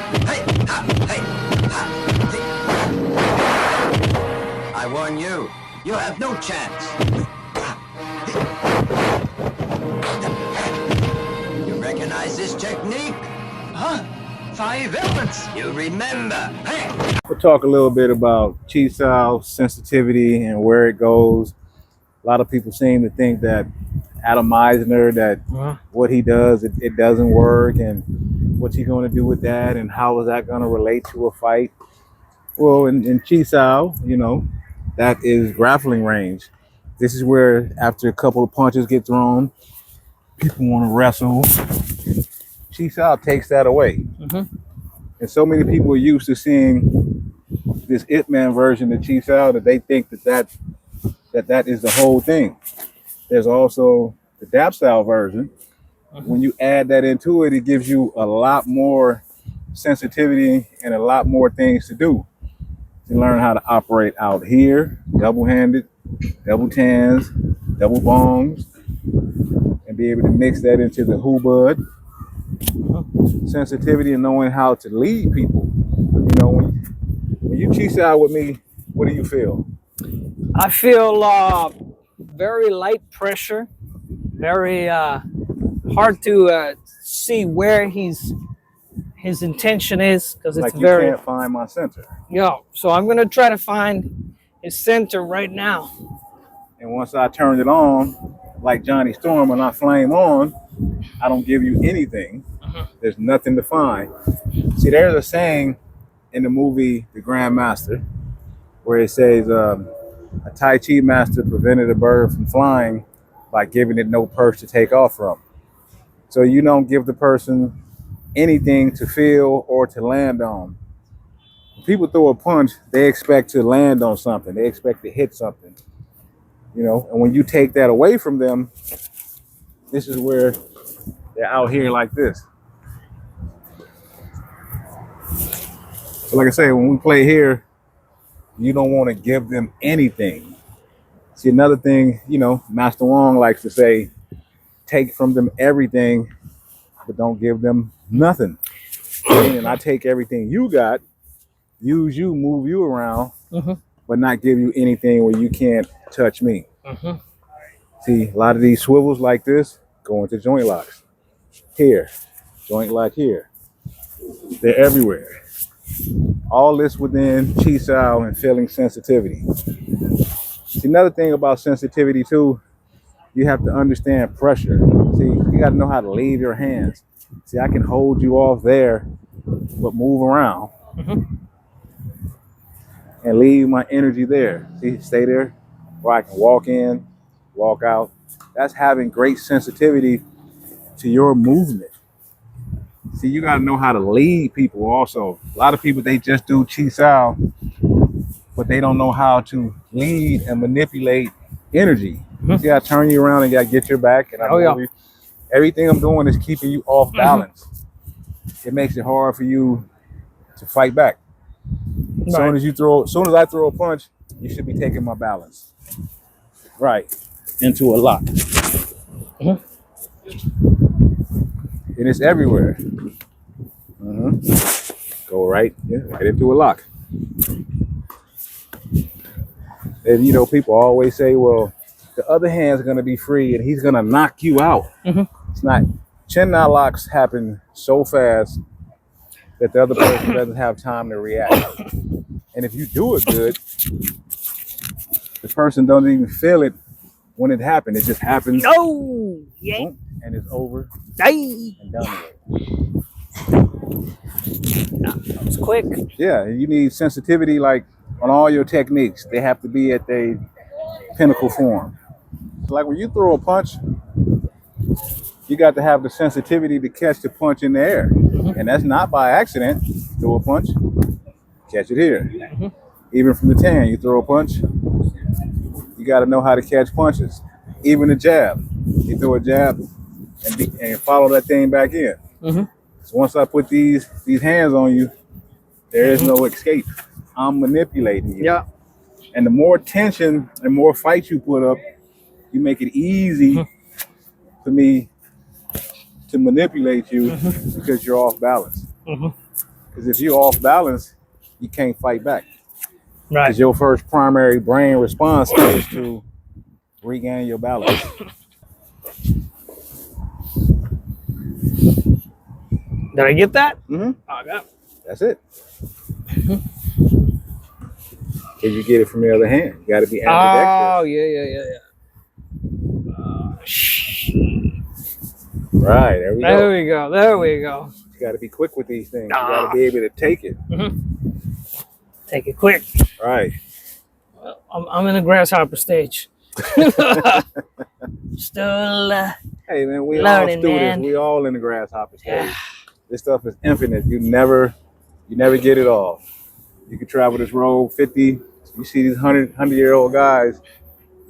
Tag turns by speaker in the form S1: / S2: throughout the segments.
S1: Hey, ha, hey, ha, hey. I warn you, you have no chance. You recognize this technique? Huh? 5 elements. You remember. Hey.
S2: We'll talk a little bit about Chi Sao sensitivity and where it goes. A lot of people seem to think that Adam Meisner, that what he does, it doesn't work, and what's he going to do with that, and how is that going to relate to a fight? Well, in Chi Sao, that is grappling range. This is where after a couple of punches get thrown, people want to wrestle. Chi Sao takes that away. And so many people are used to seeing this Ip Man version of Chi Sao that they think that is the whole thing. There's also the Dap Style version. When you add that into it, it gives you a lot more sensitivity and a lot more things to do. You learn how to operate out here, double-handed, double tans, double bongs, and be able to mix that into the hubud. Sensitivity and knowing how to lead people. When you Chi Sao with me, what do you feel?
S3: I feel very light pressure, very hard to see where his intention is, because it's
S2: Like you
S3: very.
S2: can't find my center.
S3: So I'm gonna try to find his center right now.
S2: And once I turn it on, like Johnny Storm, when I flame on, I don't give you anything. There's nothing to find. See, there's a saying in the movie The Grand Master where it says a Tai Chi master prevented a bird from flying by giving it no perch to take off from. So you don't give the person anything to feel or to land on. When people throw a punch, they expect to land on something. They expect to hit something. And when you take that away from them, this is where they're out here like this. So like I say, when we play here, you don't want to give them anything. See, another thing, Master Wong likes to say, take from them everything, but don't give them nothing. And I take everything you got, use you, move you around, but not give you anything where you can't touch me. See, a lot of these swivels like this go into joint locks. Here, joint lock here. They're everywhere. All this within Chi Sao and feeling sensitivity. See, another thing about sensitivity too, you have to understand pressure. See, you got to know how to leave your hands. See, I can hold you off there, but move around and leave my energy there. See, stay there where I can walk in, walk out. That's having great sensitivity to your movement. See, you got to know how to lead people also. A lot of people, they just do Chi Sao, but they don't know how to lead and manipulate energy. See, I turn you around and I get your back and I move you. Everything I'm doing is keeping you off balance. It makes it hard for you to fight back. As soon as I throw a punch, you should be taking my balance. Right. Into a lock. And it's everywhere. Go right into a lock. And people always say, well, the other hand's gonna be free and he's gonna knock you out. It's not. Chin knot locks happen so fast that the other person doesn't have time to react. And if you do it good, the person doesn't even feel it when it happened. It just happens.
S3: No! Yeah.
S2: Boom, and it's over.
S3: Hey.
S2: And done with.
S3: That was quick.
S2: Yeah, you need sensitivity like on all your techniques. They have to be at their pinnacle form. Like when you throw a punch, you got to have the sensitivity to catch the punch in the air. And that's not by accident. Throw a punch, catch it here. Even from the tan, you throw a punch, you got to know how to catch punches. Even a jab. You throw a jab and follow that thing back in. So once I put these hands on you, there is no escape. I'm manipulating you.
S3: Yeah.
S2: And the more tension and more fight you put up, you make it easy for me to manipulate you because you're off balance. Because if you're off balance, you can't fight back.
S3: Right.
S2: Because your first primary brain response is to regain your balance.
S3: Did I get that?
S2: Mm-hmm.
S3: Okay.
S2: That's it. Because you get it from the other hand. You got to be ambidextrous.
S3: Oh, yeah.
S2: Right, there we go.
S3: There we go.
S2: You got to be quick with these things. You got to be able to take it.
S3: Take it quick.
S2: Right.
S3: Well, I'm in the grasshopper stage. Still
S2: Hey, man, we all
S3: learning,
S2: students.
S3: man.
S2: We all in the grasshopper stage.
S3: Yeah.
S2: This stuff is infinite. You never get it all. You can travel this road 50. You see these 100-year-old guys,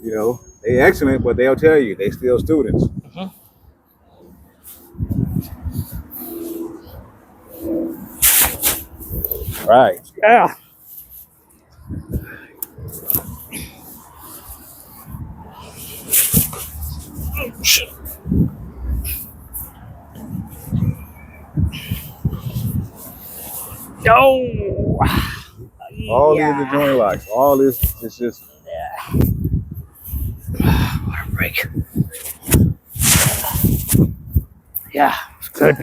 S2: you know, they excellent, but they'll tell you they still students. Right.
S3: Yeah. No.
S2: All these are joint locks. All this is just.
S3: What a break. Yeah, it's good.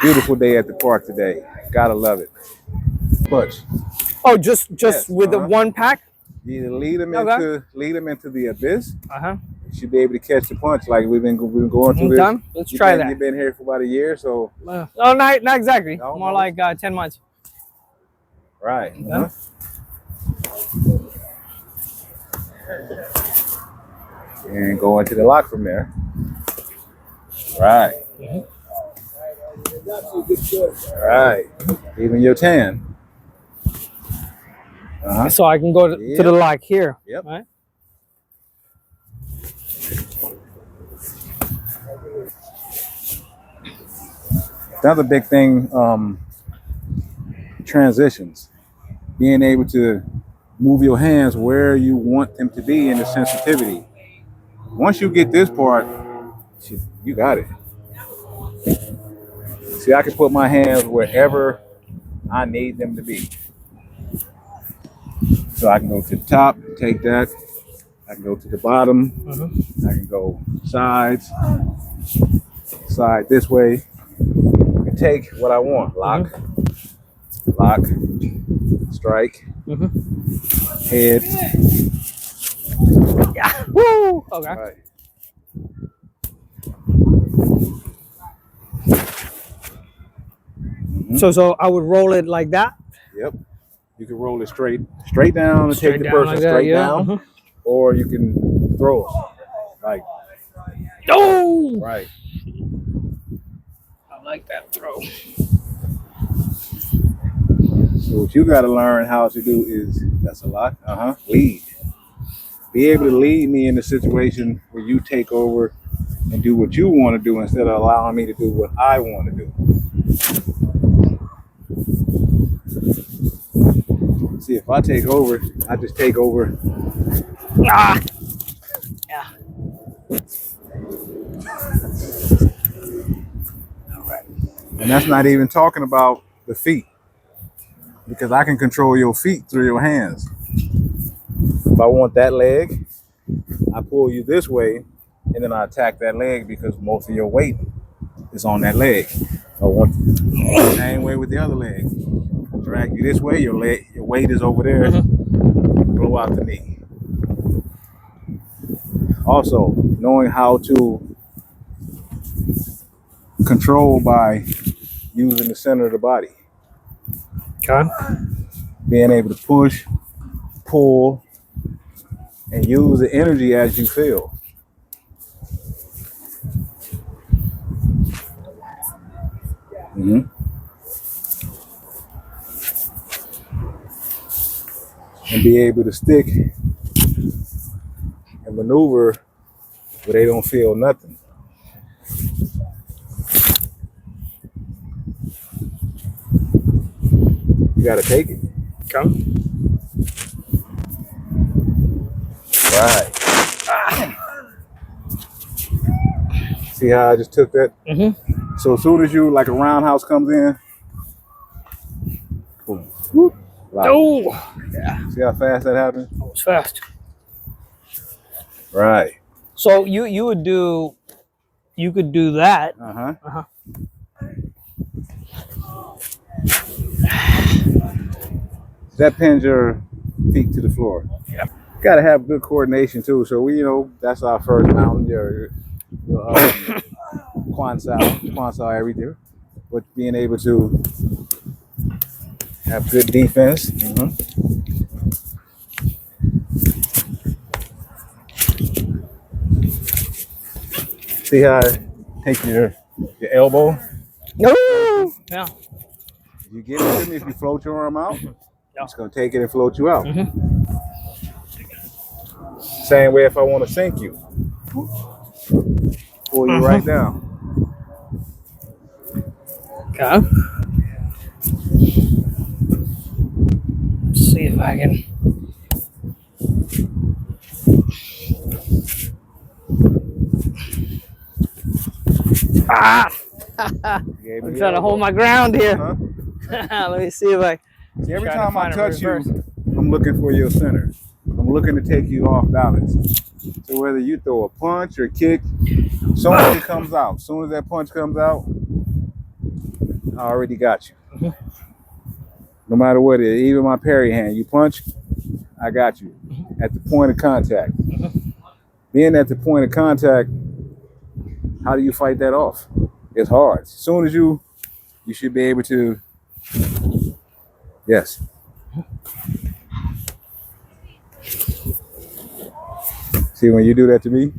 S2: Beautiful day at the park today. Gotta love it. But
S3: Oh, just
S2: Yes,
S3: with the one pack?
S2: you either lead them into the abyss. You should be able to catch the punch. Like we've been going through this.
S3: Done? Let's try that.
S2: You've been here for about a year, so
S3: Oh, not exactly.
S2: No,
S3: More
S2: no.
S3: like 10 months.
S2: right.
S3: Done?
S2: And go into the lock from there. Right. Right. Even your tan.
S3: So I can go to the lock here.
S2: Yep.
S3: Right?
S2: Another big thing, transitions. Being able to move your hands where you want them to be in the sensitivity. Once you get this part, you got it. See, I can put my hands wherever I need them to be. So I can go to the top, take that. I can go to the bottom. I can go side this way. I can take what I want. Lock, strike, head.
S3: Yeah. Woo! Okay.
S2: Right.
S3: So I would roll it like that.
S2: Yep. You can roll it straight down and
S3: Straight
S2: take the
S3: down
S2: person
S3: like that,
S2: straight
S3: yeah.
S2: down, or you can throw it. Like,
S3: Oh!
S2: right.
S3: I like that throw.
S2: So what you got to learn how to do is, that's a lot. Lead. Be able to lead me in a situation where you take over and do what you want to do instead of allowing me to do what I want to do. See, if I take over, I just take over.
S3: Ah! Yeah.
S2: All right. And that's not even talking about the feet, because I can control your feet through your hands. If I want that leg, I pull you this way, and then I attack that leg because most of your weight is on that leg. I want the same way with the other leg. Drag you this way, your weight is over there. Blow out the knee. Also, knowing how to control by using the center of the body.
S3: Okay.
S2: Being able to push, pull, and use the energy as you feel. And be able to stick and maneuver where they don't feel nothing. You gotta take it.
S3: Okay.
S2: Right. See how I just took that? So as soon as you, like a roundhouse comes in, Whoop. Lock.
S3: Oh, yeah.
S2: See how fast that happened?
S3: That was fast.
S2: Right.
S3: So you would do, you could do that.
S2: That pins your feet to the floor.
S3: Yep.
S2: Got to have good coordination too. So we, that's our first mountain. Your Quan Sao everything. But being able to have good defense. See how I take your elbow?
S3: No. Yeah.
S2: You give it to me, if you float your arm out, it's going to take it and float you out. Same way if I want to sink you. Pull you right down.
S3: Okay. Let's see if I can. Ah! I'm trying to hold my ground here. Let me see if I.
S2: See, every time I touch you, I'm looking for your center. I'm looking to take you off balance. So whether you throw a punch or kick, as soon as it comes out, as soon as that punch comes out, I already got you. No matter what it is, even my parry hand, you punch, I got you at the point of contact. Being at the point of contact, how do you fight that off? It's hard. As soon as you should be able to, yes. See, when you do that to me,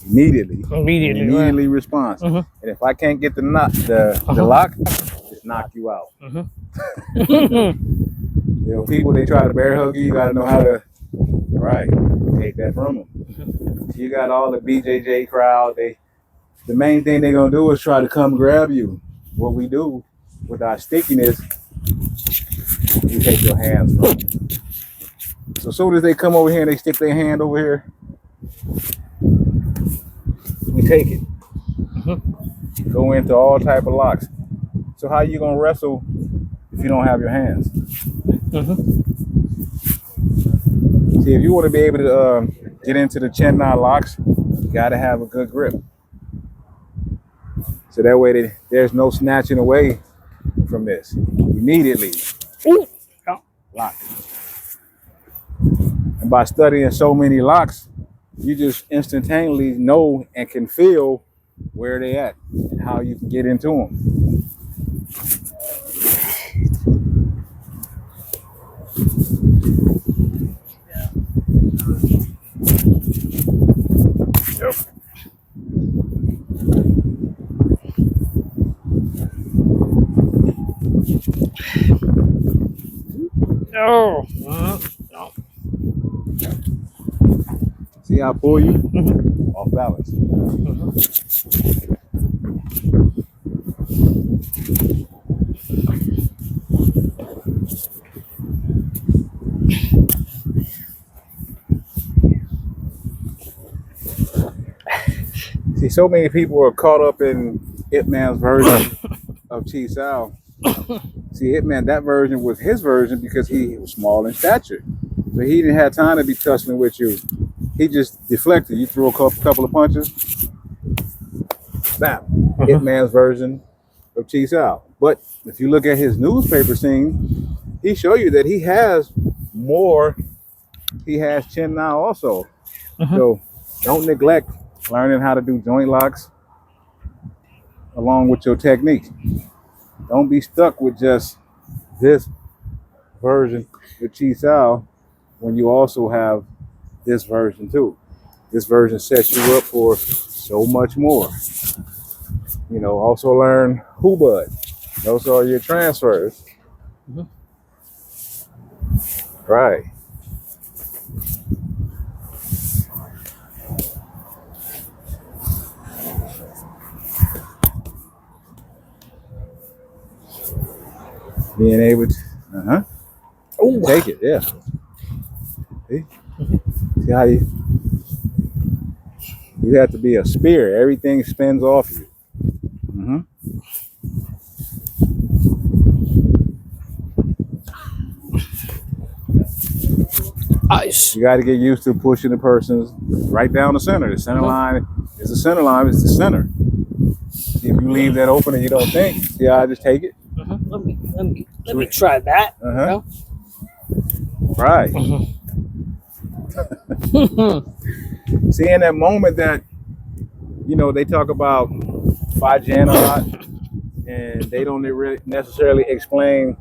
S2: immediately response. And if I can't get the lock, just knock you out. People, they try to bear hug you, you gotta know how to take that from them. You got all the BJJ crowd, the main thing they're gonna do is try to come grab you. What we do with our stickiness, we take your hands from them. So as soon as they come over here and they stick their hand over here, we take it. Go into all type of locks. So how you gonna wrestle if you don't have your hands? See, if you want to be able to get into the chin knot locks, you gotta have a good grip. So that way there's no snatching away from this. Immediately, lock. And by studying so many locks, you just instantaneously know and can feel where they at and how you can get into them.
S3: Oh. No.
S2: See how I pull you? Off balance. See, so many people are caught up in Ip Man's version of Chi Sao. See, Ip Man, that version was his version because he was small in stature. So he didn't have time to be tussling with you. He just deflected. You threw a couple of punches. Bam. Ip Man's version of Chi Sao. But if you look at his newspaper scene, he show you that he has more. He has chin now also. So don't neglect learning how to do joint locks along with your technique. Don't be stuck with just this version with Chi Sao when you also have this version too. This version sets you up for so much more. Also learn Hubud. Those are your transfers. Right. Being able to take it, yeah. See how you have to be a spear. Everything spins off you.
S3: Ice.
S2: You got to get used to pushing the person's right down the center. The center line is the center line. It's the center. If you leave that open and you don't think, yeah, I just take it.
S3: Let me try that.
S2: Right. See, in that moment that, you know, they talk about Fajan a lot, and they don't really necessarily explain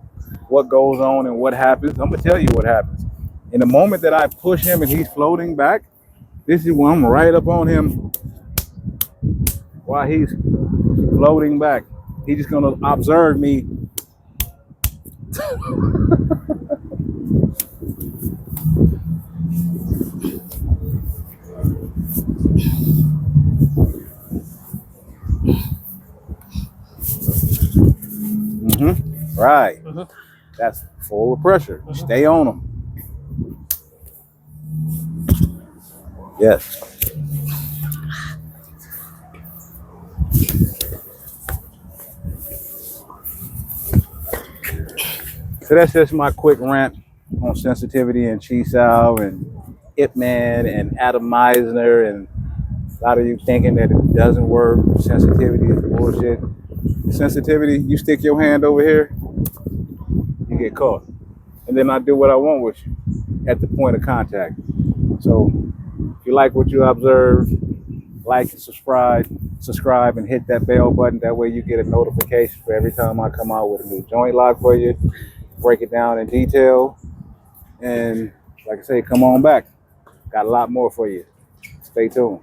S2: what goes on and what happens. I'm gonna tell you what happens. In the moment that I push him and he's floating back, this is when I'm right up on him while he's floating back. He's just gonna observe me. Right. That's forward pressure. Stay on them. Yes. So that's just my quick rant on sensitivity and Chi Sao and Ip Man and Adam Meisner, and a lot of you thinking that it doesn't work. Sensitivity is bullshit. Sensitivity, you stick your hand over here, you get caught. And then I do what I want with you at the point of contact. So if you like what you observe, like and subscribe and hit that bell button. That way you get a notification for every time I come out with a new joint lock for you, break it down in detail. And like I say, come on back. Got a lot more for you. Stay tuned.